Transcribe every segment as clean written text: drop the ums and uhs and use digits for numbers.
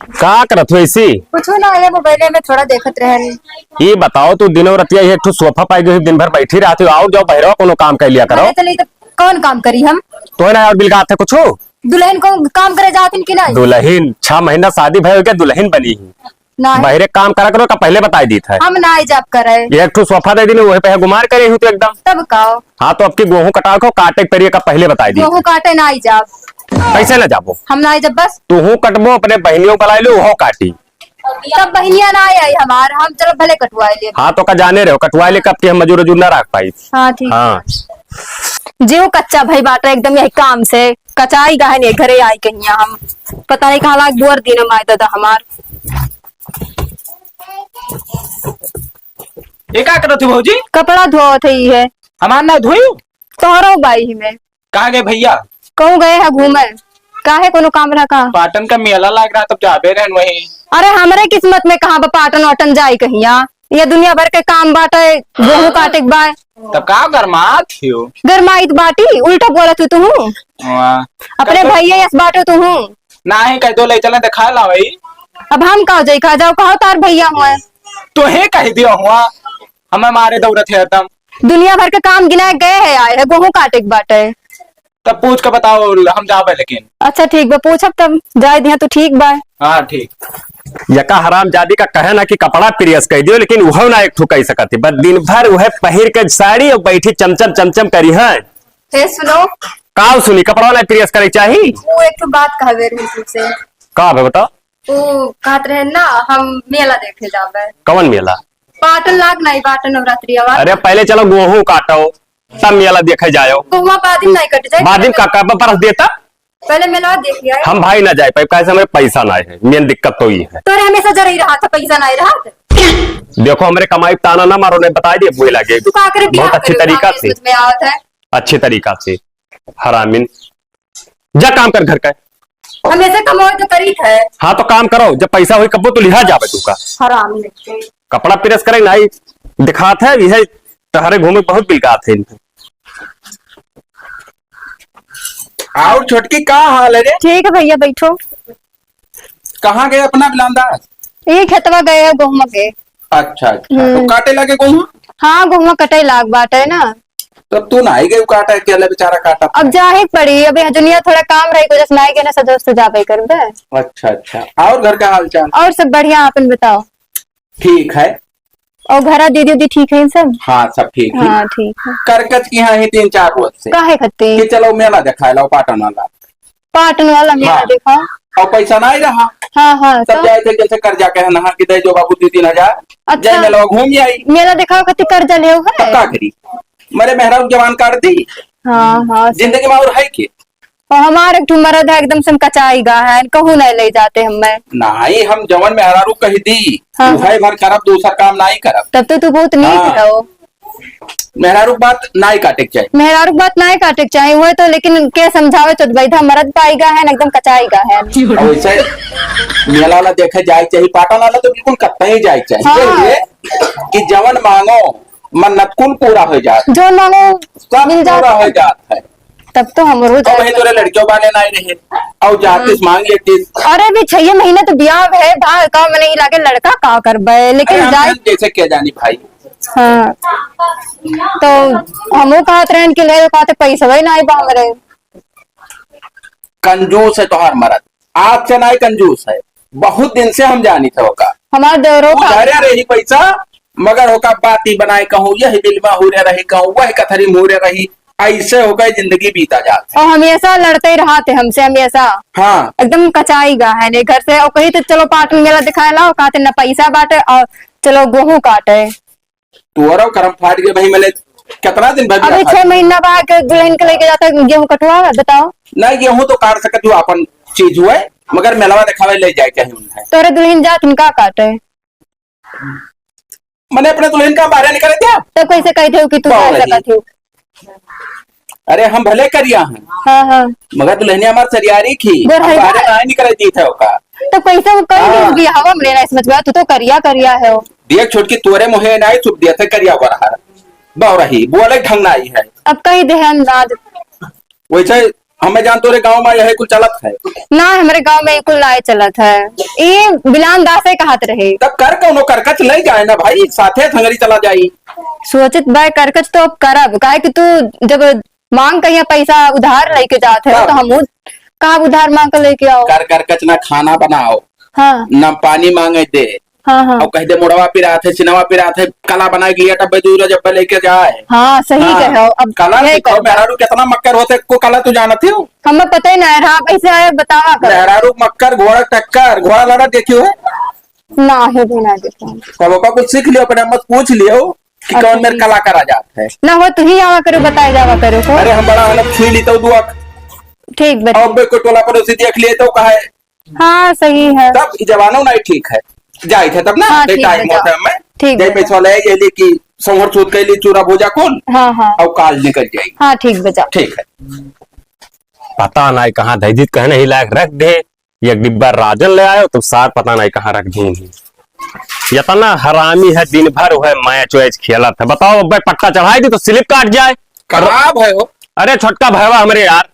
का करत वैसी कुछ ना ये मोबाइल में थोड़ा देखत रहे। ये बताओ तू दिनों रतिया एक ठो सोफा पाई गई दिन भर बैठी रहती हो, आओ जाओ बहरो कोनो काम कर लिया करो। तो नहीं तो कौन काम करी हम? तो ना और बिलगा थे कुछ दुल्हन को काम करे जाती कि नहीं? दुल्हन 6 महीना शादी भय क्या दुल्हन बनी ही नहीं बहरे काम करा करो का पहले बताई दी था। हम ना जब करे एक ठो सोफा दे दी वही पे गुमार करे हूँ तो एकदम तब काओ। हाँ तो अब की गेहूं कटा को काटे करिए का पहले बताई दी गेहूं काटे ना जब कैसे ना जाबो हम ना जब बस तू हूँ कटबो अपने बहनियों बुलाई लो वो काटी। सब बहनिया ना आई हमार हम चलो भले कटवाए ले। हाँ तो का जाने रहो कटवा ले कब के हम मजूर ना रख पाई। हाँ ठीक हाँ जो कच्चा भाई बाटा एकदम यही काम से कचाई गहन ये घरे आई कहीं हम पता नहीं कहाँ लाग बोर दिन में आए दादा हमार। ये क्या करो थे भौजी? कपड़ा धो थे है हमार ना धोई तोहरो बाई में कहाँ गए भैया? कहूँ गए है घूमे काहे कोनो काम रहा का? पाटन का मेला लग रहा तब जाबे रहन वही। अरे हमारे किस्मत में कहाँ पाटन वाटन जाई कहिया ये दुनिया भर के काम बाटे गेहूं काटे के बाय तब का गरमा थी गरमाइत बाटी उल्टा बोला तू अपने भैया यस बाटे तू ना ही कह दो ले चले दिखा ला भाई। अब हम कहो जाई खा जाओ कहो तार भैया हुआ तो हे कह दिया हुआ हमें मारे दौड़त है तम दुनिया भर के काम गिना गए है आए है गेहूं काटे के बाटे तब पूछ के बताओ हम जाबे लेकिन। अच्छा ठीक बा पूछब तब जाए दिया तो ठीक बा। हाँ ठीक। यका हराम जादी का कहे ना कि कपड़ा प्रियस कह दियो लेकिन वह ना एक ठो कह सकती बस दिन भर वह पहिर के साड़ी और बैठी चमचम चमचम करी है। सुनो काव सुनी कपड़ा ना प्रियस करे चाहिए वो एक तो बात कहवे रही तुमसे का बताओ वो कहत रहे ना हम मेला देखे जाबे। कौन मेला? पाटन लाग नहीं पाटन नवरात्रि आवाज। अरे पहले चलो गेहूं काटो तब मेला देखे जाओ गेहुआ बादिम नहीं कट जाए बादिम का बरस देता पहले मेला देख लिया। हम भाई ना जाए पाए कैसे हमें पैसा ना है मेन दिक्कत तो ये है। तो हमेशा जरा ही रहा था पैसा नहीं रहा था। देखो हमारे कमाई ताना ना मारो ने बता दिए बुए लगे तू का करे बहुत अच्छी तरीका से में आवत है अच्छे तरीका से हरामिन जा काम कर घर का हमेशा कमाओ तो करी है। हाँ तो काम करो जब पैसा हुई कबो तो लिहा जावे तू का हरामी लगते कपड़ा प्रेस करे नहीं दिखात है यह तहरे घूमे बहुत बिलगात है। और छोटकी का हाल है रे? ठीक है भैया बैठो। कहाँ गए अपना बिलांदा? ये खेतवा गए है गेहूं के। अच्छा तो काटे लगे गेहूं? हाँ गेहूं कटे लाग बाट है ना तब तू ना ही गए काटा अकेला बेचारा काटा। अब जाहे पड़ी अभी दुनिया थोड़ा काम रही को जैसे के ना सदस्य जाबे कर दे। अच्छा और घर का हाल चाल? और सब बढ़िया अपन बताओ। ठीक है। और घरा दीदी उदी ठीक है सब? हाँ सब ठीक है। हाँ ठीक है। करकच की यहाँ ही 3-4 रोज से काहे खत्ते कि चलो मेला दिखा लो पाटन वाला। पाटन वाला मेला हाँ। देखा और पैसा ना ही रहा हाँ तब जाए थे जैसे कर्जा कहना कि दे जो बाबू 2-3 हजार अच्छा। जय मेला घूम आई मेला देखा खत्ती कर्जा ले है का करी मेरे मेहरा जवान काट दी हाँ जिंदगी में और है कि और हमारे एक मरद है एकदम से कचाई गा है कहूँ नहीं ले जाते हमें नहीं हम जवन मेहरारू कह दी हाँ। है भर करब दूसरा काम नहीं करब तब तो तू बहुत नीक हाँ। है वो मेहरारू बात नहीं काटे के चाहिए। मेहरारू बात नहीं काटे के चाहिए वो तो लेकिन के समझावे तो बैठा मरद पाईगा है एकदम कचाई गा है। और वैसे मेला वाला देखे जाए चाहिए पाटन वाला तो बिल्कुल कतई ही जाए चाहिए हाँ। कि जवन मांगो मन्नत कुल पूरा हो जाए जो मांगो सब मिल पूरा हो जाता जाता है। तब तो हम रोज और वही तोरे लड़कियों वाले नहीं रहे और जाते मांग लेती। अरे भी 6 महीने तो ब्याह है भाई का मैंने लागे लड़का का करबे लेकिन जाए जैसे क्या जानी भाई। हाँ तो हमो कहत रहन के ले कहते पैसा वही नहीं बांग रहे। कंजूस है तोहार मरद आज से नहीं कंजूस है बहुत दिन से हम जानी थे होगा हमारे देवरों का रही पैसा मगर होका बाती बनाए कहूँ यही बिलवा हो रही कहूँ वही कथरी मुहरे रही ऐसे होकर जिंदगी बीता जाती और हमेशा लड़ते ही रहा थे हमसे हमेशा हाँ एकदम कचाई गा है ने घर से और कहीं तो चलो पाटन मेला दिखाए लाओ कहते न पैसा बांटे और चलो गेहूं काटे तुअर करम फाट गए भाई मैंने कितना दिन बाद अभी 6 महीना बाद दुल्हन के लेके जाता गेहूं कटवा बताओ नहीं गेहूं तो काट सकते हो अपन चीज हुए मगर मेलवा दिखावे ले जाए चाहिए उन्हें। तोरे दुल्हन जात इनका काटे मैंने अपने दुल्हन का बारे निकले थे तो कैसे कह थे कि तू बाबा कर जी। सकत हो। अरे हम भले करिया हैं हाँ हाँ मगर दुल्हनिया हमारे सरियारी की बोल रही बारे है। नहीं निकले दी थे का तो पैसा वो कहीं हाँ। भी हवा में लेना समझ में तू तो करिया करिया है वो। देख छोटकी तोरे मुहे नहीं चुप दिया थे करिया बरहार बहु रही बोले ढंग नहीं है अब कहीं दे हम आज वैसे हमें जान तोरे गाँव में यही कुल चलत है। ना हमारे गांव में कुल लाए चलत है, ये बिलान दासे कहत रहे। तब कर कौनो करकच ले जाए ना भाई, साथे संगरी चला जाई। सोचित भाई करकच तो अब करब, काहे कि तू जब मांग कहिया पैसा उधार लेके जात है तो हम कहा उधार मांग कर लेके आओ। कर करकच ना खाना बनाओ, हाँ ना पानी मांगे दे, हाँ हाँ और कह दे मुड़वा पिरात है, सिनवा पिरात है, कला बना के लिया टब्बे दूर जब लेके जाए। हाँ सही हाँ, कहो। अब कला यही सिखाओ, कर, मेहरारू कितना मक्कर होते को कला तू जानती हो? हमें पता ही ना है। हाँ कैसे आए बतावा कर। मेहरारू मक्कर, घोड़ा टक्कर, घोड़ा लड़ा देखियो है। ना है भी ना देखो। कबो का कुछ सीख लियो, अपने मत पूछ लियो कि अच्छा, कौन मेरे कला करा जाता है। ना हो तू ही आवा करो, बताए जावा करो को। अरे हम बड़ा अलग छुई ली तो दुआ, ठीक बता। अब को टोला पड़ोसी देख लिए तो कहा है हाँ सही है। तब जवानों नहीं ठीक है, जाए थे तब ना हाँ, ते ठीक टाइम बता। होता है में ठीक जय बता। पैसा ले ये ले की संवर सूद के लिए चूरा भोजा खोल हाँ हाँ और काल निकल जाएगी। हाँ ठीक बजा। ठीक है। पता नहीं कहाँ दहजीत कहने ही लायक रख दे, एक डिब्बा राजन ले आयो तो सार पता नहीं कहाँ रख दूं। इतना हरामी है, दिन भर वह मैच वैच खेला था। बताओ अब पट्टा चढ़ाई दी तो स्लिप काट जाए। खराब है वो। अरे छोटका भैया हमारे यार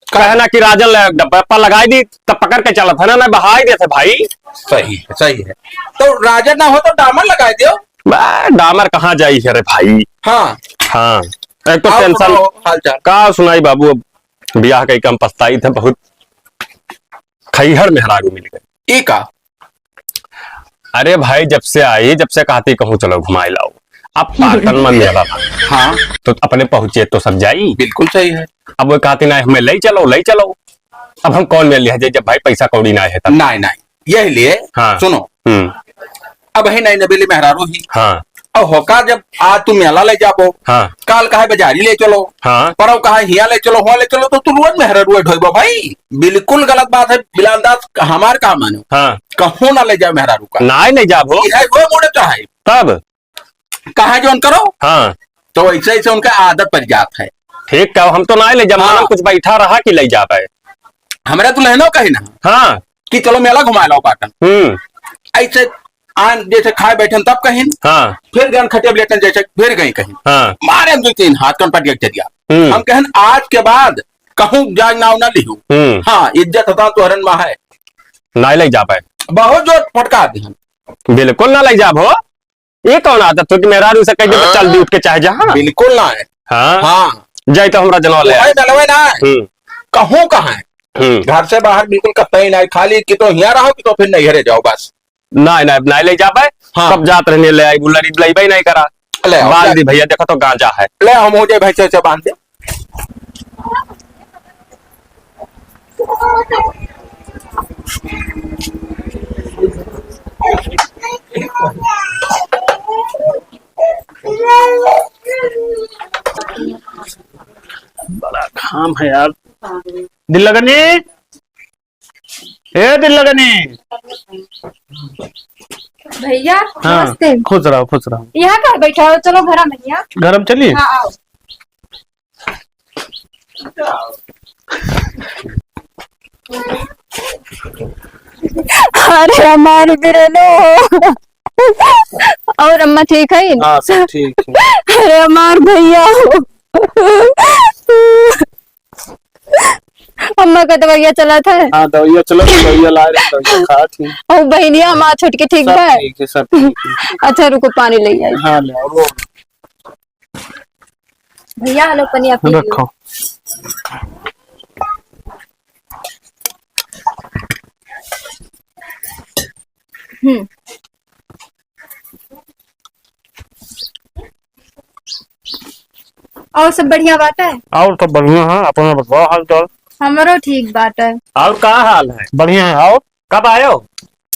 कहना कि राजन ले डब्बा लगाई दी तब पकड़ के चला था ना बहाई देते भाई। सही है सही है। तो राजन ना हो तो डामर लगा दियो। डामर कहाँ जाई है रे भाई। हाँ हाँ एक तो आओ टेंशन सुनाओ हाल चाल। का सुनाई बाबू, अब ब्याह कई कम पछताई थे बहुत, खैहर मेहरारू मिल गई। ई का अरे भाई जब से आई, जब से कहती कहूँ चलो घुमाई लाओ, अब पाटन में मेला था हाँ तो अपने पहुंचे तो सब जाई। बिल्कुल सही है। अब वो कहती ना हमें ले चलो ले चलो, अब हम कौन में लिया जब भाई पैसा कौड़ी ना है तब। नहीं नहीं यही लिए हाँ सुनो, अब ही नहीं नबीली मेहरारू ही हाँ और होका जब आज तुम मेला ले जाबो, हाँ काल कहा बाजारी ले चलो, हाँ पर कहा हिया ले चलो हुआ ले चलो, तो तू रोज मेहरारू ढोइबो भाई। बिल्कुल गलत बात है। बिलानदास हमार का मानो हाँ कहूं ना ले जाओ मेहरारू का, ना नहीं जाबो वो मोड़े चाहे तब। कहा जोन करो हाँ तो ऐसे ऐसे उनका आदत पड़ जात है। ठीक कहो, हम तो ना ले जा, हाँ। कुछ बैठा रहा कि ले जा पाए। हमारे तो लहनो कही ना हाँ कि चलो मेला घुमा लो पाटन, ऐसे आन जैसे खाए बैठन तब कहीं, हाँ फिर गन खटिया लेटन जैसे फिर गई कहीं, हाँ मारे दो तीन हाथ कन पट चलिया। हम कहन आज के बाद कहूं जान नाव ना लिहू। हाँ इज्जत हता तो हरन माँ है, ना ले जा पाए, बहुत जोर फटका दी हम। बिल्कुल ना ले जाबो। ये कौन आदत हो कि मेहरारू से कह दे तो चल दी उठ के चाहे जहाँ। बिल्कुल ना है। हाँ हाँ जाए तो हमरा जनवा ले आए। मेलवे ना है कहूं कहा है, घर से बाहर बिल्कुल कतई नहीं, खाली कि तो यहाँ रहो कि तो फिर नहीं हरे जाओ बस। ना ना ले जा पाए। हाँ। कब जात रहने ले आई बुल्लरी लईबई नहीं करा ले आओ, बाल ले। दी भैया देखो तो गांजा है। ले हम हो जाए भैंसे से बांध दे। बड़ा काम है यार। दिल लगनी, ए दिल लगनी। भैया हाँ नमस्ते। खुश रहो खुश रहो। यहाँ कहाँ बैठा हो, चलो घर में भैया। गरम चलिए। हाँ आओ। अरे हमारे बिरलो और अम्मा ठीक है? हाँ सब ठीक है। अरे हमार भैया अम्मा का दवाइया चला था हाँ दवाइया चलो, दवाइया ला रहे, दवाइया खा थी। और बहनिया हमार छोटकी ठीक सब है? ठीक है सब ठीक है। अच्छा रुको पानी ले आई। हाँ ले आओ, वो भैया हेलो पनिया पी लो। रखो। और सब बढ़िया बात है? और तो बढ़िया है, अपना बताओ हाल चाल। हमारो ठीक बात है। और का हाल है? बढ़िया है। और कब आयो?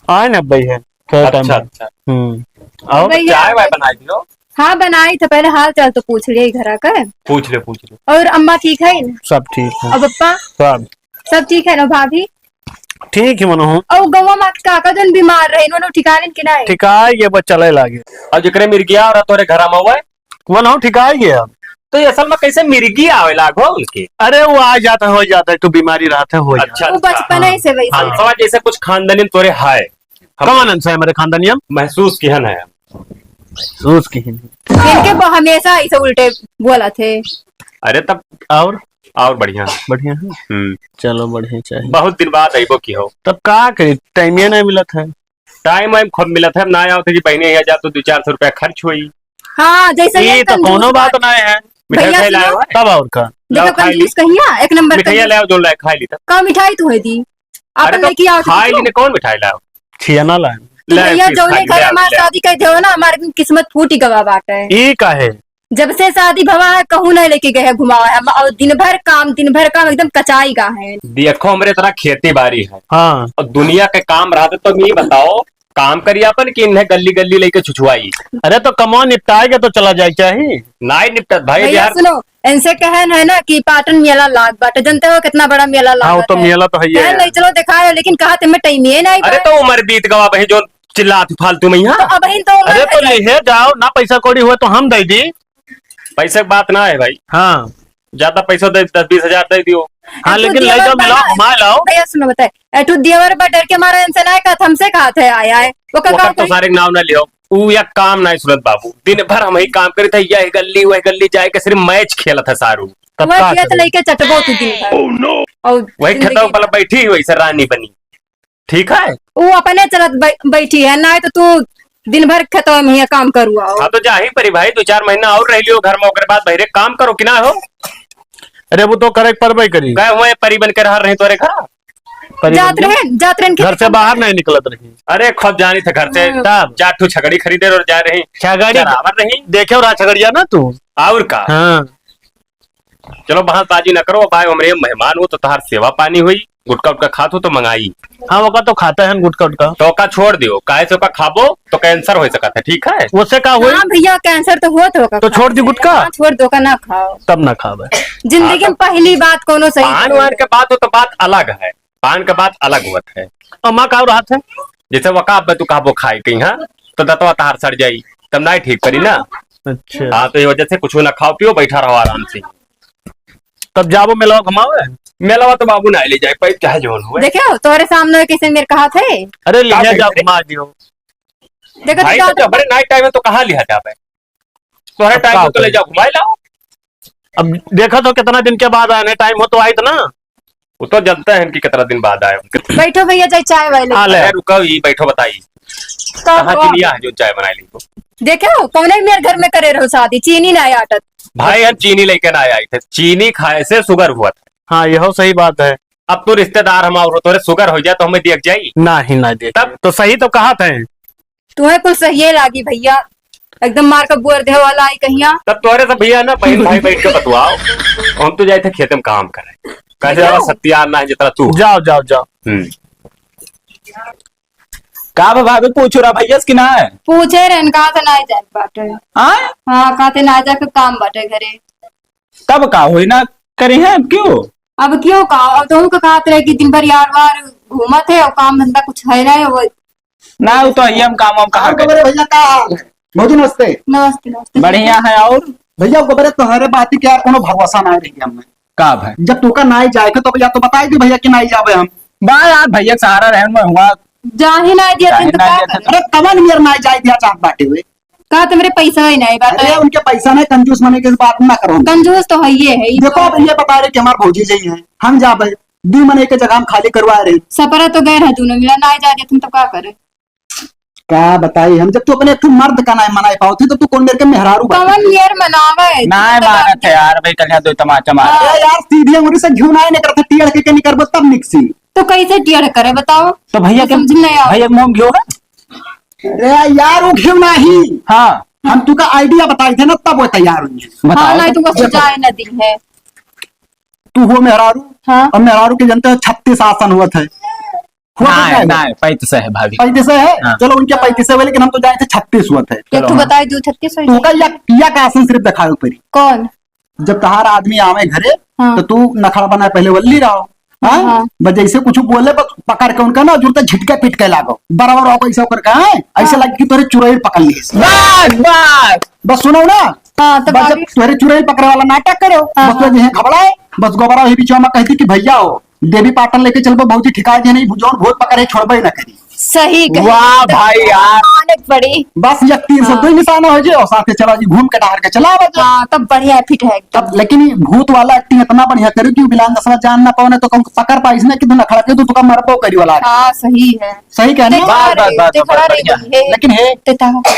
आए ना भाई है क्या टाइम अच्छा है? अच्छा और भैया चाय वाय बनाई दियो। हाँ बनाई तो पहले हाल चाल तो पूछ लिए घर आकर। पूछ ले पूछ ले। और अम्मा ठीक है ना? सब ठीक है। और पप्पा सब ठीक है ना? भाभी ठीक है मनो हूँ। और गवा माँ के काका जन बीमार रहे इन्होंने ठिकाने के ना ठीक है ये बस चले लागे। और जिकरे मिर्गिया और तोरे घर में हुआ मनो ठीक है गया। तो ये असल में कैसे मिर्गी आवे लागो उनके? अरे वो आ जाता है, हो जाता है, तो बीमारी रहता है, हो जाता अच्छा वो बचपन ही से वैसे हम समझ जैसे कुछ खानदानी तोरे है। है। कौन अंश है हमारे खानदानी? हम महसूस किहन है। सोच की ही नहीं। इनके हमेशा ऐसे उल्टे बोला थे। अरे तब और और बढ़िया। बढ़िया है। चलो बढ़िया चाहिए। बहुत दिन बाद अइबो की हो। तब का करी, टाइम ये नहीं मिलत है। टाइम वाइम खूब मिलत है, ना आओ जी बहने यहाँ जा तो 200-400 रुपया खर्च हुई। हाँ जैसे ये तो कंजूस कोनो बात नहीं है। मिठाई भैया खाई लाओ, सुनो। तब और का। देखो लाओ, खाई ली। कंजूस कहिया एक नंबर मिठाइया कंजूस। लाओ जो लाए खाई ली तब। का मिठाई तू है दी अरे आपन तो लेके आओ खाई ली ने कौन मिठाई लाओ। छियाना लाए। तो ले भैया फिर जो खाई ने ले घर आओ, हमारी ले आओ। शादी कर हो ना, हमारी किस्मत फूटी गवा बाटे। ये का है। जब से शादी भवा है कहूँ नहीं लेके गए घुमावा है, और दिन भर काम एकदम कचाई का है। देखो हमरे तरह खेती बाड़ी है हाँ और दुनिया के काम रहा तो ये बताओ काम करिए अपन कि इन्हें गली गली लेके छुछुआई। अरे तो कमो निपटाएगा तो चला जाए चाहिए। ना ही निपटत भाई भैया यार। सुनो, इनसे कहन है ना कि पाटन मेला लाग बाटे, जानते हो कितना बड़ा मेला हाँ वो लाग तो मेला तो है ही कहन है। नहीं चलो दिखाए, लेकिन कहा तुम्हें टाइम ही नहीं अरे तो उम्र बीत गवा भाई जो चिल्लाती फालतू में तो यहाँ। अब ही तो अरे तो ले जाओ ना, पैसा कौड़ी हुआ तो हम दे दी। पैसे की बात ना है भाई, हाँ ज्यादा पैसा दे 10-20 हजार दे दियो। हाँ लेकिन ले जाओ मिलाओ घुमा लाओ। भैया सुनो बताए एटू देवर पर डर के मारा इनसे ना कहत हमसे कहा थे आया है वो का वक्त तो सारे के नाम ना लियो। ऊ या काम ना सुनत बाबू, दिन भर हम ही काम करे थे, यह गली वह गली जाए के सिर्फ मैच खेला था सारू। तब वह का खेत करें? लेके चटबो तू दिन भर और वही जिंदगी खेता वाला बैठी हुई सर रानी बनी। ठीक है वो अपने चलत बैठी है ना, तो तू दिन भर खेतवा में ही काम करुआ हो। हाँ तो जा ही परी भाई 2-4 महीना और रह लियो घर में, ओकर बाद बहरे काम करो कि ना हो। अरे वो तो करे परबे करी। गए हुए परी बन के रह रहे तोरे घर। जात रहे घर से बाहर नहीं निकलत रही। अरे खूब जानी थे घर से, तब 4 छगड़ी खरीदे और जा रही छगड़ी बराबर नहीं देखे हो छगड़िया ना तू। और का। हाँ चलो बहासबाजी न करो भाई, हमरे मेहमान हो तो तहार सेवा पानी हुई, गुटका उटका खात हो तो मंगाई। हाँ वो का तो खाता है गुटका उटका। तो का छोड़ दियो, काहे से का खाबो तो कैंसर हो सकता है। ठीक है उससे का हुई हाँ भैया कैंसर तो होत होगा, तो छोड़ दी गुटका। हाँ, छोड़ दो का ना खाओ, तब ना खावे। जिंदगी में पहली बात कोनो सही पान वान के बात हो तो बात अलग है, पान के बात अलग होत है। अम्मा का राहत है। जैसे वका तू कहबो खाए कहीं हाँ तो दतवा तहार सड़ जाई, तब ना ठीक करी ना। अच्छा हाँ तो ये वजह से कुछ ना खाओ पियो, बैठा रहो आराम से। तब जाबो मिलाओ घुमावे। मेलावा तो बाबू ना ले जाए पैर चाहे जोन हुए। देखे हो तोरे सामने किसी मेरे कहा थे। अरे ले का जाओ करे? घुमा दियो। देखो भाई तो जब बड़े नाइट टाइम में तो कहाँ लिया जावे, तोहरे अब टाइम का में तो ले करे? जाओ घुमाई लाओ। अब देखा तो कितना दिन के बाद आने टाइम हो तो आई ना। वो तो जानते हैं कि कितना दिन बाद आए। बैठो भैया जाए चाय वाले हाँ ले। अरे रुको ये बैठो बताइए कहाँ चिनिया है जो चाय बनाई ली को। देखे हो कौन मेरे घर में करे रहो शादी, चीनी ना आटत। भाई हम चीनी लेकर ना आए थे, चीनी खाए से शुगर हुआ था। हाँ यह सही बात है। अब तो रिश्तेदार हम और तोरे शुगर हो जाए तो हमें देख जाई। ना ही ना देख तब? तो सही तो कहा थे। तुम्हें कुछ सही लागी भैया, एकदम मार का बुअर दे वाला आई कहिया। तब तोरे से भैया ना बहन भाई बैठ के बतवाओ, हम तो जाए थे खेत में काम करे, कैसे ज्यादा सत्यार ना है जितना तू। जाओ जाओ जाओ। का भाभी पूछ रहा भैया कि ना है। पूछे रहन कहा था ना जाए बाटे। हाँ हाँ कहा थे ना जाके काम बाटे घरे। तब का हुई ना करे हैं क्यों। अब क्यों कहा, अब तो उनको कहा रहे कि दिन भर यार वार घूमा थे और काम धंधा कुछ है ना वो। ना वो तो ये हम काम हम कहा करे। भैया का बहुत नमस्ते। नमस्ते नमस्ते। बढ़िया है। और भैया गोबरे तोहरे बात के यार कोनो भरोसा ना रही हमने। का भाई जब तू का ना जाए तो भैया तो बताई दी भैया कि ना जावे हम। बा यार भैया के सहारा रहन में हुआ। जा ही ना दिया जा ही तो ना क्या दिया करे? अरे कमन मेरे ना जाए दिया चाहत बाटे हुए। कहा तो मेरे पैसा ही नहीं बात अरे उनके पैसा नहीं, कंजूस मने के बात ना करो। कंजूस तो है ये है। देखो अब ये बता रहे कि हमारे भौजी जी हैं, हम जावे 2 महीने के जगह हम खाली करवा रहे। सपरा तो गए है दोनों मिला ना जा दिया तुम तो क्या करे। क्या बताई हम, जब तू अपने तू मर्द का ना मनाए पाओ थे तो तू कौन मेरे के मेहरारू बाटे। कवन यार मनावे ना माना थे यार भाई कन्या दो तमाचा मार। अरे यार सीधी अंगुली से घिउ ना नहीं करते, टीड़ के नहीं करबो तब निकसी। तो कैसे टियर करे बताओ। तो भैया के समझ नहीं आ भैया के मुंह घियो है। अरे यार वो घिउ नहीं, हाँ हम तू का आइडिया बताई थे ना तब वो तैयार हुई है। हाँ बताओ नहीं तुमको सुझाए न दी है। तू हो मेहरारू। हाँ और मेहरारू के जनते 36 आसन हुआ थे। हुआ ना कितना है? ना 35 है भाभी। 35 है। हाँ। चलो उनके 35 है लेकिन हम तो जाए थे 36 हुआ थे। एक तो बताए 236 तू का या का आसन सिर्फ दिखाओ परी। कौन। जब तहार आदमी आवे घरे हाँ। तो तू नखड़ा बनाए पहले वल्ली रहो। हाँ? हाँ। बस जैसे कुछ बोले बस पकड़ के उनका ना जुड़ते झिटके पीट के लागो बराबर हो ऐसा करके। हाँ? ऐसा लगे कि तोरे चुड़ैल पकड़ ली। बस बस बस सुनो ना। हाँ तो बस जब भाभी तोरे चुड़ैल पकड़े वाला नाटक करो हाँ, बस तो जो घबराए बस गोबरा ही बीच में कहती कि भैया हो देवी पाटन लेके चलबो बहुत ही ठिकाए दे नहीं भुजौन भूत पकड़े छोड़बे ना करी। सही कहे। वाह भाई यार। आने पड़ी। बस ये 300 दो निशाना हो जाए और साथे चला जी घूम के डहार के चला आवा हाँ तब बढ़िया फिट है एकदम। तब लेकिन ये भूत वाला एक्टिंग इतना बढ़िया करी कि बिलान दसवा जान ना पाओ तो कहूं पकड़ पाइस ना कितना खड़ा के तो मरबो करी वाला है। हाँ सही है। सही कहना देखा रे लेकिन है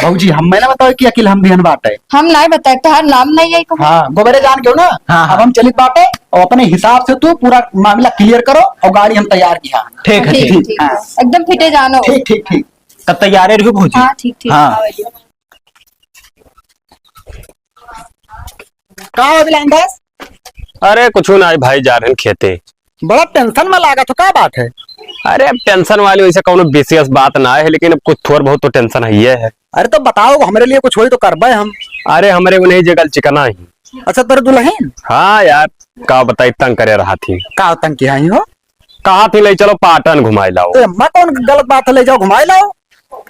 भौजी हम मैंने बताओ कि अकेले हम ध्यान बाटे हम नहीं बताए तुम्हारा नाम नहीं है कहूं। हाँ गोबरे जान क्यों ना अब हम चलित बाटे और अपने हिसाब से तू पूरा मामला क्लियर करो और गाड़ी हम तैयार किया। ठीक है ठीक ठीक है एकदम फिटे जानो। ठीक ठीक ठीक तब तैयार रहो भौजी। हाँ ठीक ठीक। हाँ। का हो बिलान दास अरे कुछ ना भाई, जा रहे हैं खेते। बड़ा टेंशन में लागा तो क्या बात है? अरे अब टेंशन वाली वैसे कोनो विशेष बात ना है, लेकिन अब कुछ थोड़ा बहुत तो टेंशन है। अरे तो बताओ हमारे लिए कुछ हो तो करबे हम। अरे हमारे वो नहीं जगह चिकना ही। अच्छा तेरे दुल्हन हाँ यार, का बताई तंग करे रहा थी। का तंग किया ही हो? कहा थी ले चलो पाटन घुमाई लाओ। तो अम्मा कौन गलत बात है ले जाओ घुमाए लाओ।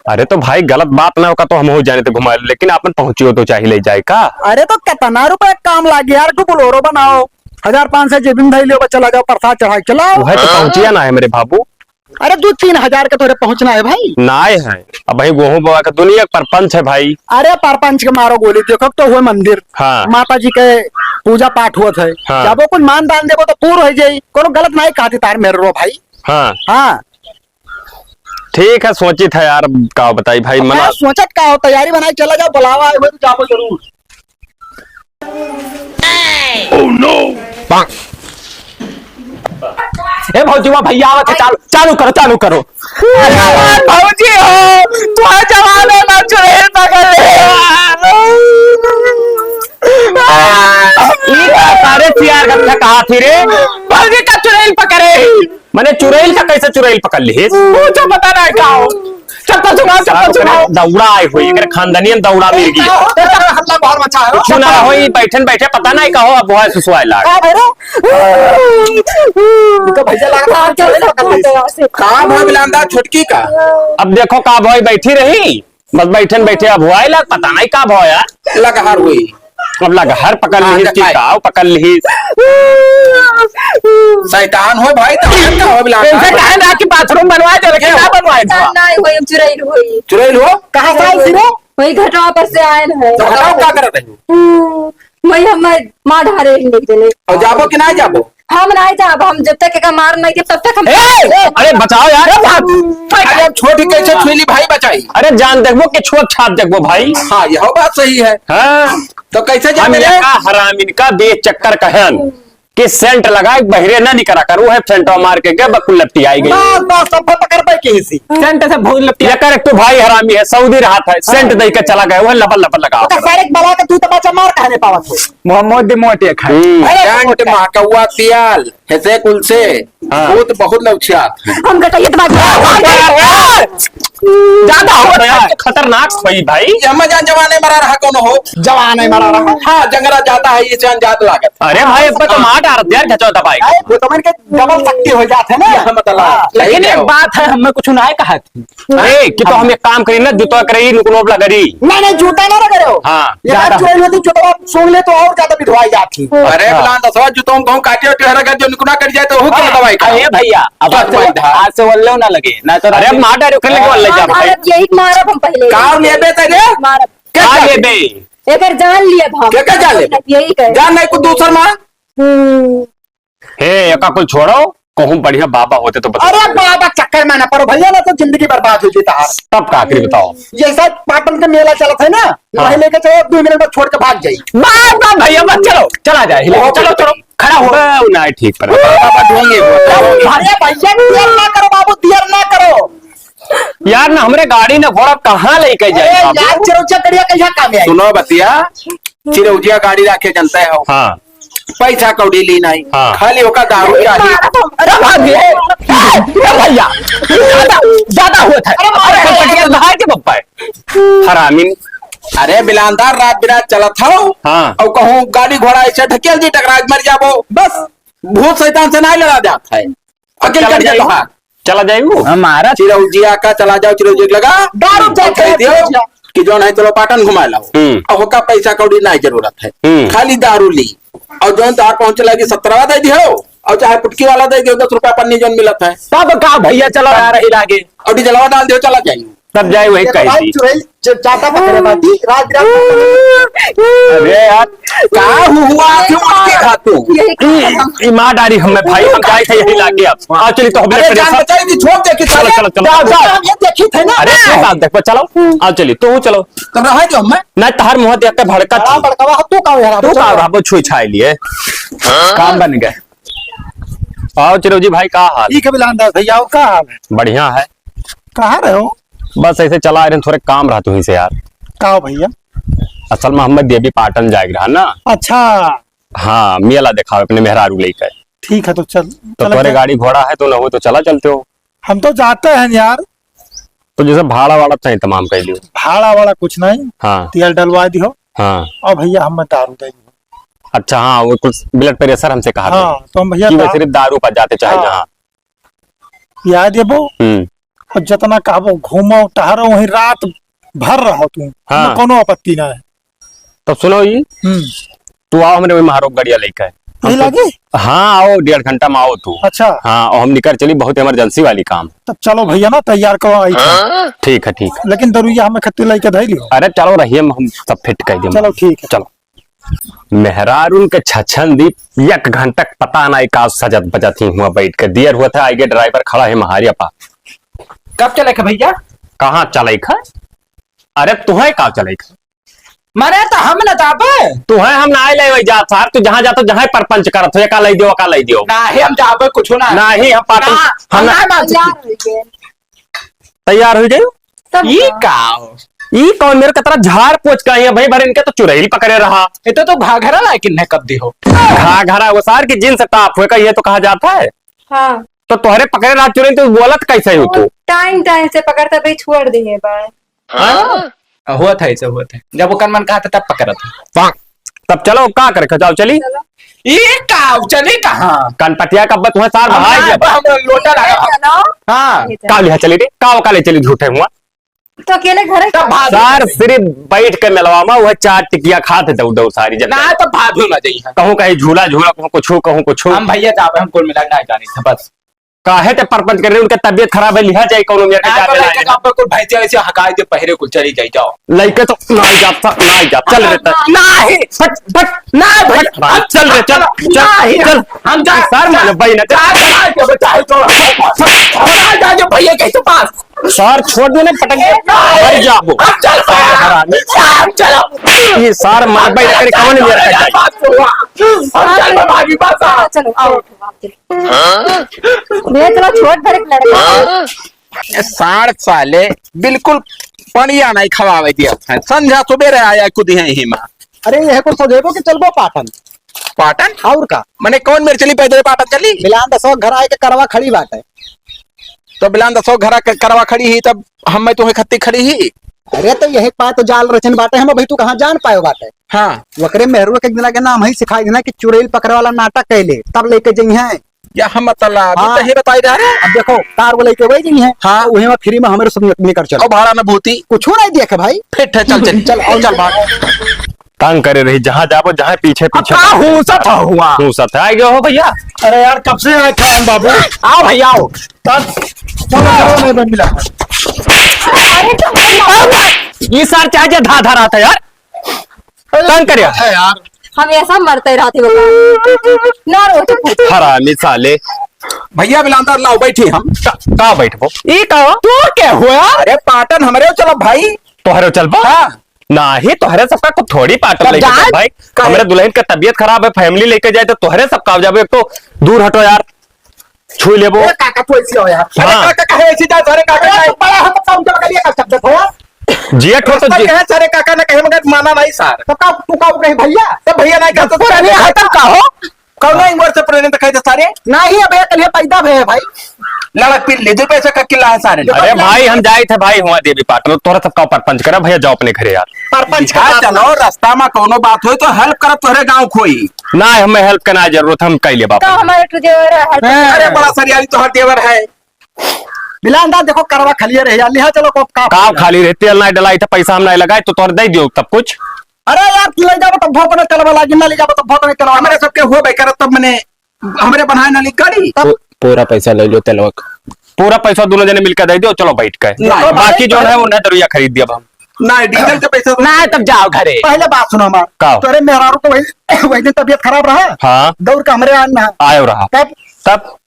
अरे तो भाई गलत बात ना होगा तो हम हो जाने तो घुमा लो, लेकिन अपन पहुंची तो चाहिए ले जाए का। अरे तो कितना रुपए काम लागे यार, तू बोलोरो बनाओ 1500 जेबिन भाई लो चला जाओ प्रसाद चढ़ाई चलाओ। वह तो पहुंचिया ना है मेरे बाबू। अरे 2-3 हजार के तोरे पहुंचना है भाई। नाय है अब भाई गेहूं बाबा का दुनिया का परपंच है भाई। अरे परपंच के मारो गोली देखो तो हुए मंदिर। हाँ। माता जी के पूजा पाठ हुआ थे। हाँ। जब वो कुछ मान दान देवो तो पूर्ण हो जाये, कोनो गलत नहीं कहती तार मेरे रो भाई। हाँ हाँ ठीक है, सोची था यार, का बताई भाई मना। मैं सोचत का हो तैयारी बनाई चला जाओ, बुलावा आए हुए तो जाओ जरूर। ए भौजी वहाँ भैया आवत है, चालू चालू करो चालू करो। भौजी हो तू जवान है ना, चुड़ैल पकड़ ले। सारे सियार का कहा थी रे, भौजी का चुड़ैल पकड़े। मैंने चुड़ैल का कैसे चुड़ैल पकड़ ली? मुझे पता नहीं क्या हो। चप्पल सुनाओ चप्पल सुनाओ। दौड़ा आई हुई अगर खानदानियन दौड़ा मिल गई हल्ला बाहर मचा है। कुछ ना होई, बैठन बैठे पता नहीं कहो अब वो सुसवाए लाग। तो भैया लगा कहाँ भाई बिलांदा छुटकी का? अब देखो का भोई बैठी रही, बस बैठन बैठे अब हुआ लाग, पता नहीं का भो यार लगहर हुई। अब लग हर पकड़ ली चिकाओ पकड़ ली। शैतान हो भाई, तो क्या हो बिलांदा? इनसे कहे ना कि बाथरूम बनवाए थे, लेकिन क्या बनवाए थे? नहीं हुई चुरैल हुई। चुड़ैल हो? कहाँ से आई थी रे? वही घटवा पर से आए है। तो बताओ क्या कर रही हो? वही हम माँ ढारे लेके और जाबो कि नहीं जाबो? हम नहीं जाब, हम जब तक का मार नहीं तब तक हम। अरे बचाओ यार। अरे अब छोटी कैसे छुईली भाई बचाई? अरे जान देखबो कि छोट छाप देखबो भाई। हाँ यह बात सही है। हाँ तो कैसे हम जाने रे? यहाँ हरामिन का बेचक्कर कहन कि सेंट लगा बहरे ना निकला करू है, सेंटो मार के गए बकुल लपटी आई गई। बस बस सब पकड़ पे किसी सेंट से भूल लगती ये कर तो भाई हरामी है, सऊदी रहा था सेंट दे के चला गया, वो लबल लबल लगा। तो सारे बला के तू तमाचा मार कहने पावत हो। मोहम्मद मोटे खाए। सेंट महकौआ तियाल ऐसे कुल से भूत बहुत लौचियात है। हम कटा ये ज्यादा हो यार, खतरनाक भाई भाई। यम्मा जान जवाने मरा रहा कौन हो? जवान है मारा रहा। हाँ जंगला जाता है ये जान जात लागत। अरे भाई अब तो मार डाल यार, खचो दबाई। वो तो मन के डबल शक्ति हो जाते ना। यह मतलब लेकिन एक बात है, हमें कुछ नहीं कहा थी। अरे कि तो हम एक काम करी ना, जूतो करी नुकनोब लगरी। नहीं झूठा ना लगे हो। हाँ, ये बात चोरी होती जूता सूंघ ले तो और ज्यादा विधवाई जाती। अरे बुलान दसवा जुतों को काटे उठे हर जो निकुना कर जाए तो वो क्या दवाई का? अरे भैया अब आज से वल्ले ना लगे ना तो। अरे मार डाल खेलने के वाले जा भाई। यही मारब हम पहले। कार लेबे तेरे? मारब क्या आ ले जाने? बे एकर जान लिया था। क्या जान ले? यही कर। जान नहीं कुछ दूसर मार? हे एका कुल छोड़ो, कहूं बढ़िया बाबा होते तो बता। अरे बाबा चक्कर में ना पड़ो भैया, ना तो जिंदगी बर्बाद हो जाता है। तब का आखिरी बताओ। जैसा पाटन का मेला चलता है ना, वही लेके चलो 2 मिनट में छोड़ के भाग जाई। बात भैया मत चलो, चला जाए चलो चलो खड़ा हो। नहीं ठीक पर बाबा ढोंगे अरे भैया देर ना करो बाबू, देर ना करो यार ना हमरे गाड़ी ना घोड़ा कहाँ लेके अरे जाए बाबू? यार चिरौचा कड़िया कैसा काम है? सुनो बतिया, चिरौजिया गाड़ी रखे जनता है हो। हाँ पैसा कौड़ी ली नहीं, हाँ। खाली होका दारू चाहिए। अरे भाग गए भैया, ज्यादा हुआ था। अरे भाई के बप्पा हरामीन। अरे बिलानदार रात बिरात चला था हाँ। और कहूँ गाड़ी घोड़ा ऐसे ढकेल दी टकराज मर जाबो, बस भूत शैतान से नहीं लड़ा जाता है। अकेले कर जाता है। चला जाएगा हमारा चिरौजिया का चला जाओ, चिरौजिया लगा दारू कह दियो कि जो नहीं चलो पाटन घुमा लाओ। और होका पैसा कौड़ी नहीं जरूरत है, खाली दारू ली और जो तार पहुंचे लगी 17 दे दियो और चाहे पुटकी वाला दे दियो 10 रुपया पन्नी जो मिलत है। तब का भैया चलो यार ही लागे और डीजलवा डाल दियो चला जाइए। तब जाए वही देखो कही भाई थी। चुड़ैल चाटा पकड़े बाटी रात रात अरे यार का हुआ क्यों के खातू? ईमानदारी हमें भाई हम जाए थे यही लागे अब आ चली तो अरे जान बचाई थी, छोड़ दे कि चलो चलो चलो ये देखी थे ना अरे ये बात देख चलो आ चली तू चलो तब रहा जो हमें ना तहर मुंह देख के भड़का बड़ा थी बड़का तू का यार तू का रहा छुई छाई लिए काम बन गए। आओ चिरौजी भाई का हाल? ठीक है बिलान दास भैया, और का हाल है? बढ़िया है, कहाँ रहे हो? बस ऐसे चला रहे थोड़े काम रहा तुही से यार। का हो भैया? असल में हमें देवी पाटन जाएगा रहा ना। अच्छा हाँ मेला देखा अपने मेहरारू लेकर ठीक है तो चल तो चला तुम्हारे जा। गाड़ी घोड़ा है तो न हो तो चला चलते हो। हम तो जाते हैं यार। तो जैसे भाड़ा वाड़ा चाहिए तमाम कह लियो। भाड़ा वाला कुछ नहीं, हाँ तेल डलवा दियो हाँ और भैया हमें दारू दे दियो। अच्छा हाँ वो कुछ ब्लड प्रेशर हमसे कहा हाँ तो हम भैया कि वे सिर्फ दारू पर जाते चाहे हाँ। जहाँ। पिया देबो और जितना कहबो घूमो टहरो वहीं रात भर रहो तू, हाँ। हमें कोनो आपत्ति ना है। तो सुनो ये तू आओ हमने वही महारोग गाड़िया लेकर नहीं लगे? हाँ आओ 1.5 घंटा में आओ तू। अच्छा हाँ और हम निकल चली बहुत इमरजेंसी वाली काम। तब चलो भैया ना तैयार करो आई था। ठीक है ठीक है। लेकिन दरुइया हमें खत्ती लेके धै लियो। अरे चलो रहिए हम सब फिट कर देंगे। चलो ठीक है। चलो मेहरारून के छछन दी 1 घंटा पता नहीं का सजत बजत ही हुआ बैठ के देर हुआ था आगे ड्राइवर खड़ा है महारिया पा। कब चले के भैया? कहाँ चले खा? अरे तुम्हें का चले खा? मारे तो हम न जाबे तुम्हें हम ना ले वही जा सार तू जहाँ जातो जहाँ परपंच करत हो का लई दियो का लई दियो ना ही हम जाबे कुछ ना नहीं हम पाटन हम ना तैयार हो जाओ। ये का ई कौन मेरे कतरा झाड़ पोछ का है भाई भर इनके तो चुड़ैल पकड़े रहा। ये तो घाघरा ना किन्ने कब दी हो घाघरा वो सार की जींस टाप हुए का ये तो कहा जाता है। हाँ तो तोहरे पकड़े रहा चुड़ैल तो बोलत कैसे हो तू? टाइम टाइम से पकड़ता भाई छोड़ दिए बाय। हुआ था ऐसे हुआ था जब वो मन कहा था तब पकड़ा था। तब चलो का करे जाओ चली ये का चले कहाँ कनपटिया का तुम्हें सार भाई हम लोटा लगा चलो हाँ का लिया चली रे का ले चली झूठे हुआ तो अकेले घर सार सिर्फ बैठ के मिलवा में वह 4 टिकिया खाते दौड़ दौड़ सारी जगह ना तो भादू ना जाइए कहूँ कहीं झूला झूला कहूँ कुछ हम भैया जाबे हम कुल मिला ना जानी था बस काहे ते परपंच कर रहे उनके तबीयत खराब है लिहा जाए कोनो मेरे ना तो के लड़के काम पे कुल भैंसे ऐसे हकाई दे पहरे कुल चली जाई जाओ लइके तो नहीं जा चल रे नहीं फट फट ना भैया चल रे चल चल हम जा सर माने भाई ना जा भैया के पास सर छोड़ दो ना पटक मर जाबो हम चलो ये सर मार भाई करे कौन मेरे का जाए चलो आओ भैया चलो छोड़ भर एक लड़का 60 साले बिल्कुल पनिया नहीं खवावे दिया संध्या सुबेरे आया कुछ ही मां अरे यह को सोचेबो कि चलबो पाटन पाटन और का मैंने कौन मेरे चली पैदल पाटन चली बिलान दसो घर आए के करवा खड़ी बात है। तो बिलान दसो घर करवा खड़ी ही तब हम मैं तुम्हें खत्ती खड़ी ही। अरे तो यही बात तो जाल रचन बाटे हम भाई तू कहाँ जान पायो बाटे। हाँ वकरे मेहरू के दिन के नाम ही सिखाई देना कि चुड़ैल पकड़े वाला नाटक कैले तब लेके जई है। या हम मतलब हाँ। तो ही बताई जा रहे अब देखो कार वो लेके वही जई है। हाँ। वही में फ्री में हमारे सब निकल चलो और भाड़ा न भूती कुछ नहीं देखे भाई। फिट है चल चल चल चल भाग तंग करे रही जहाँ जाबो जहाँ पीछे पीछे हूँ सब हुआ तू सत आ गए हो भैया। अरे यार कब से आए थे हम बाबू। आओ भैया आओ चलो नहीं बन मिला। ये सर चाहे धा धा रहा था यार तंग करे है यार हम ऐसा मरते रहते बता ना रोते हरामी साले भैया बिलांदर लाओ बैठे हम का बैठबो ये कहो तू क्या हुआ अरे पाटन हमारे चलो भाई तोहरे चलबो हाँ नहीं तोहरे सबका कुछ थोड़ी पाटन तब लेके जा- चल भाई हमारे दुल्हन का तबीयत खराब है फैमिली लेके जाए तो तोहरे सब का जाबो एक तो दूर हटो यार छू लेबो काका तो ऐसी हो यार। अरे हाँ। काका कहे ऐसी जा सारे काका अरे तो बड़ा है तो काम कर लिया कर सकते हो। जियट हो तो तो कहे सारे काका ने कहे मगर माना नहीं सर तो का तू का कहीं भैया तो भैया नहीं कहते तो पुराने हतम का हो कौन नहीं वर्ष से पुराने तो कहे सारे नहीं अब एक लिए पैदा भे भाई। लड़क पिल ले 2 पैसे का किला है सारे अरे भाई हम जाए थे भाई हुआ देवी पाटन तोहरा सबका परपंच करा भैया जाओ अपने घरे यार परपंच का चलो रास्ता में कोनो बात हो तो हेल्प करत तोहरे गांव खोई ना हमें हेल्प करना जरूरत हम कैले तो बापा हमारे ट्रेजर अरे बड़ा सरियाली तो हर देवर है बिलांदा देखो करवा खलिए रह लिहा चलो को का काम खाली रहते तेल नहीं डलाई था पैसा हम नहीं लगाए तो तोहर दे दियो तब कुछ अरे यार तू ले जाबो तो भोक न करवा लागी ना ले जाबो तो भोक न करवा हमारे सबके हो बेकर तब मैंने हमारे बनाए ना ली गाड़ी पूरा पैसा ले लो तेलवक पूरा पैसा दोनों जने मिलकर दे दो, चलो बैठ के। नहीं। बाकी जो है उन्हें दरुया खरीद दिया हम। नहीं डीजल का पैसा तो ना तब जाओ घरे। पहले बात सुनो हमार का? तोरे मेहरारू को वही दिन तबियत खराब रहा। हाँ दौड़ का हमरे आना आयो रहा तब तब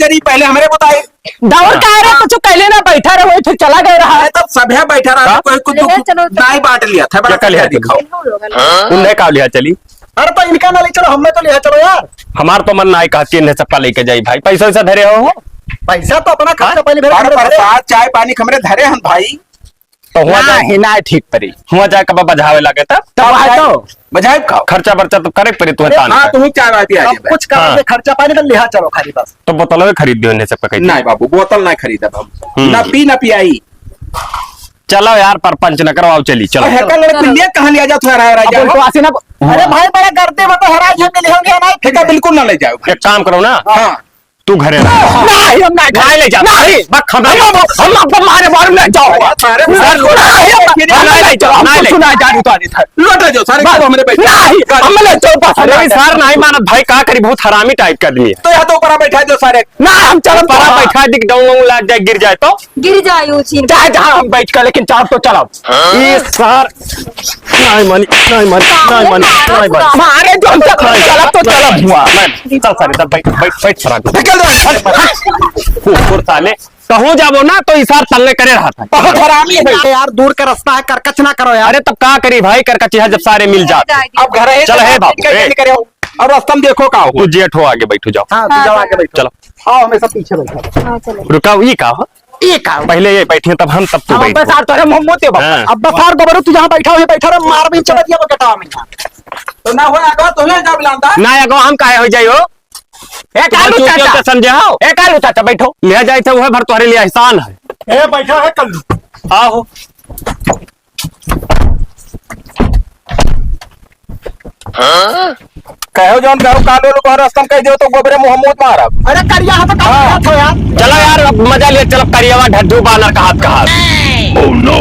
जरी पहले हमारे बताए दौड़ का आ रहा कुछ पहले ना बैठा रहे फिर चला गया रहा। तब सब है बैठा रहा हाँ? कोई कुछ ले चलो। नहीं बांट लिया था क्या कर लिया दिखाओ। उन्हें का लिया चली। अरे तो इनका ना ले चलो हमें तो ले चलो यार। हमार तो मन ना कहती इन्हें सबका लेके जाई भाई, पैसा वैसा धरे हो पैसा तो अपना खर्चा पहले मेरे और हमरे धरे। प्रसाद चाय पानी खमरे धरे हम भाई तो हुआ जाए, नहीं ना ठीक परी। हुआ जाए कब बजावे लगे तब तब है तो बजाय खाओ। खर्चा बर्चा तो करे पड़े तुम्हें तान हाँ का। तुम्हें चाय वाय पिया सब कुछ करेंगे खर्चा पानी का लिहा चलो खाली बस। तो बोतल खरीद दियो इन्हें सबका कहीं। नहीं बाबू बोतल नहीं खरीदा बाबू ना पी ना पियाई। चलो यार परपंच न करवाओ, चली चलो। हेका लड़के लिया कहाँ लिया जाओ तुम्हारा राजा अब तो आसी ना। अरे भाई बड़ा करते बता हराज हम ले होंगे ना। हेका बिल्कुल ना ले जाओ। एक काम करो ना, हाँ तू घरे रह। नहीं हम नहीं ले जा नहीं बक हम हम आपको मारे मारे नहीं जाओ। सारे नहीं जाओ नहीं ले। सुना जानी तो था लौट रहे जो सारे बस मेरे बैठे नहीं हम ले चल पास अरे सर नहीं मानत भाई, का करी बहुत हरामी टाइप का आदमी है। तो यहाँ तो ऊपर बैठा जो सारे ना हम चलो परा बैठा दिख डाउन लाग जाए गिर जाए तो गिर जाए छीन चाहे जहाँ हम बैठ कर लेकिन चार तो चलो ये सर नहीं मानी नहीं मानी नहीं मानी नहीं मानी हमारे जो हम चला तो चला हुआ चल सारे तब बैठ बैठ बैठ फराक निकल दो कुकुर साले कहूं जाबो ना तो इशार तलने करे रहा था। बहुत हरामी है अरे यार दूर का रास्ता है करकच ना करो यार। अरे तब का करी भाई कर का चीज जब सारे मिल जाते। अब घर है चल है बाबू, ए। करे और रास्ता में देखो का हो तू जेठ हो आगे बैठो जाओ। हाँ तू जाओ आगे बैठो। चलो हाँ हमेशा पीछे बैठो। हाँ चलो रुकाओ, ये का हो? ये का पहले ये बैठे तब हम तब तू हम बैठ। बस आ तो रे मोमोते हाँ। अब बफार गोबरू तू जहाँ बैठा हुआ बैठा रहा मार भी चला दिया वो कटावा में। तो ना हो आगा तो ना जब लांदा ना आगो हम काहे हो जाइयो, ए कालू चाचा समझे हो? ए कालू चाचा बैठो ले जाए थे वह भर तुम्हारे लिए एहसान है। ए बैठा है कल आओ कहो जौन कहो कालो लोग रास्ता में कह दो तो गोबरे मोहम्मद मारा अरे करिया हाथ का हाथ हो यार। चलो यार अब मजा लिए, चलो करिएवा ढड्डू बानर का हाथ। Oh no!